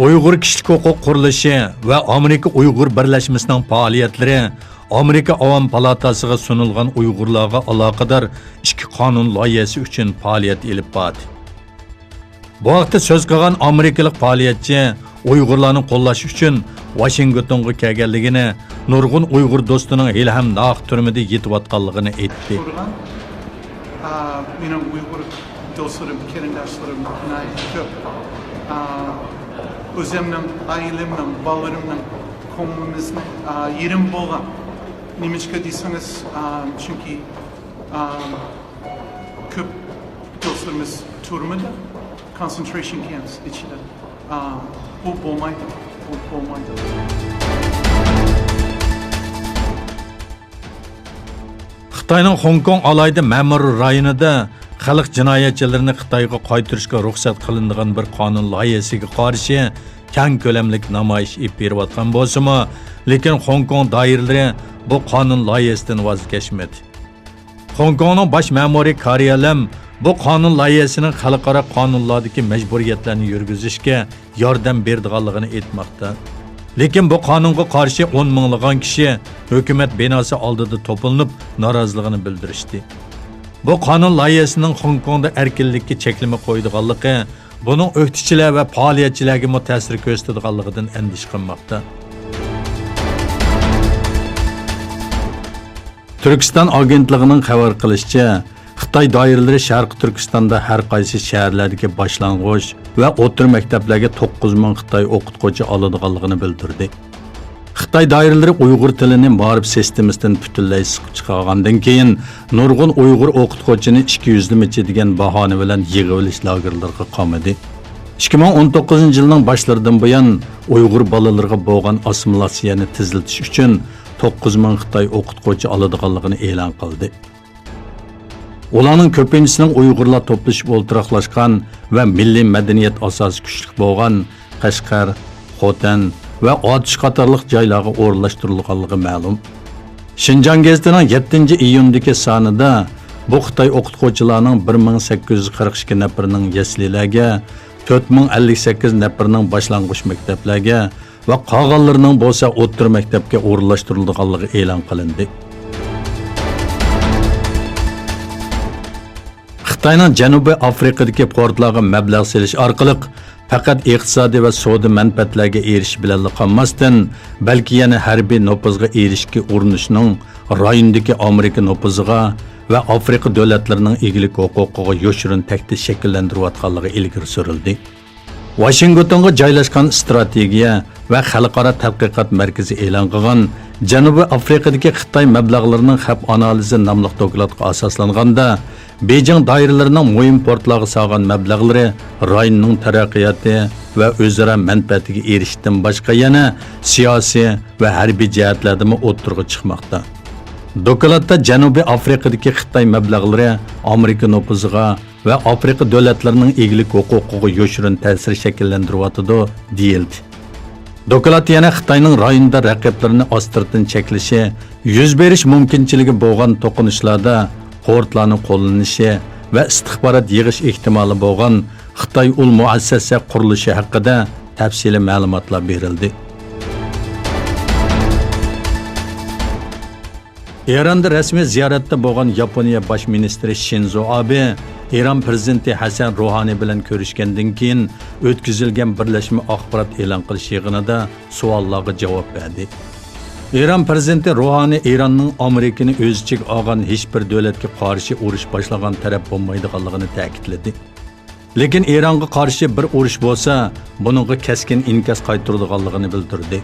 Uyg'ur kishilik huquq qurilishi va Amerika Uyg'ur birlashmasining faoliyatlari Amerika Avam palatasiga sunilgan Uyg'urlarga aloqador ikki qonun loyihasi uchun faoliyat olib bordi. Bu vaqtda so'z qilgan amerikalik faoliyatchi Uyg'urlarni qo'llash uchun Washingtonga kelganligini, nurg'un Uyg'ur do'stining hali ham naq turmida yetayotganligini aytdi. Mening Uyg'ur do'stlarim, qarindoshlarim ko'p. O'zimning, ailemning, bolalarimning ko'nglimizni yerim bo'lgan. Nimachqa desangiz, chunki ko'p do'stlarimiz turmada, concentration camps ichida. Bu bo'lmaydi. Xitoyning Hong Kong alayda ma'mur rayonida xalq jinoyatchilarini Xitoyga qaytarishga ruxsat qilinadigan bir qonun loyihasiga qarshi keng ko'lamlik namoyish berayotgan bo'lsa-mu, lekin Hong Kong doiralari bu qonun loyihasidan voz kechmadi. Hong Kongning bosh ma'muriy Kariyalam bu qonun loyihasining xalqaro qonunlardagi majburiyatlarni yurgizishga yordam beradiganligini aytmoqda. Lekin bu qonunga qarshi 10 minglagan kishi hukumat binosi oldida to'planib noroziligini bildirishdi. Bu qonun loyihasining Hong Kongda erkinlikka cheklama qo'ydiganligi, buning o'qituvchilar va faoliyatchilarga ta'sir ko'rsatadiganligidan andish qilmoqda. Turkiston agentligining xabar qilishicha, Xitoy doiralari Sharq Turkistonda har qaysi shaharlardagi boshlang'ich va o'rta maktablarga 9 ming Xitoy o'qituvchi oladiganligini bildirdi. Xitoy doiralari Uyg'ur tilini ma'rif sistemasidan butunlay siqib chiqargandan keyin nurg'un Uyg'ur o'qituvchini 200 michi degan bahona bilan yig'ilish lagerlariga qamadi. 2019-yilning boshlaridan buyon Uyg'ur bolalarga bo'lgan assimilatsiyani tezlatish uchun 9 ming Xitoy o'qituvchi oladiganligini e'lon qildi. Ularning ko'pinchisining Uyg'urlar to'plashib o'ltiraqlashgan va milliy madaniyat asosi kuchli bo'lgan Qashqar, Xotan va Otish qatorliq joylarga o'rnashtirilganligi ma'lum. Xinjiang gazetining 7-iyundagi sonida bu Xitoy o'qituvchilarining 1842 nafarining yaslilarga, 4058 nafarining boshlang'ich maktablarga va qolganlarining bo'lsa o'rta maktabga o'rnashtirilganligi e'lon qilindi. Xitoyning Janubiy Afrikadagi portlarga mablag' selish orqali faqat iqtisodiy va savdo manfaatlarga erishish bilan qolmasdan, balki yana harbiy nopozga erishishga urinishning rayondagi Amerika nopoziga va Afrika davlatlarining egilik huquqiga yoshirin taqdid shakllantirayotganligi ilgari surildi. Washingtonga joylashgan strategiya va xalqaro tadqiqot markazi e'lon qilgan Janubiy Afrikadagi Xitoy mablag'larining xavf analizi nomli dokladga asoslanganda, Beijing doiralarining muhim portlarga solgan mablag'lari rayonning taraqqiyoti va o'zaro manfaatiga erishishdan boshqa yana siyosiy va harbiy jihatlarda o'ttirg'i chiqmoqda. Dokladda Janubiy Afrikadagi Xitoy mablag'lari Amerika nopuziga va Afrika davlatlarining egilik huquqiga yoshirin ta'sir shakllantiryotidi deyildi. Doklad yana Xitoyning rayonda raqiblarini ostirdan cheklashi, yuz berish mumkinchiligi bo'lgan to'qinishlarda portlarni qo'llanishi va istixborot yig'ish ehtimoli bo'lgan Xitoy ul muassasa qurilishi haqida tafsiliy ma'lumotlar berildi. Eronda rasmiy ziyoratda bo'lgan Yaponiya bosh ministri Shinzo Abe Eron prezidenti Hasan Ruhani bilan ko'rishgandan keyin o'tkazilgan birlashma axborot e'lon qilish yig'inida savollarga javob berdi. Eron prezidenti Ruhani Eronning Amerikani o'z ichiga olgan hech bir davlatga qarshi urush boshlagan taraf bo'lmaydiganligini ta'kidladi. Lekin Eronga qarshi bir urush bo'lsa, buningga keskin inkas qaytaradiganligini bildirdi.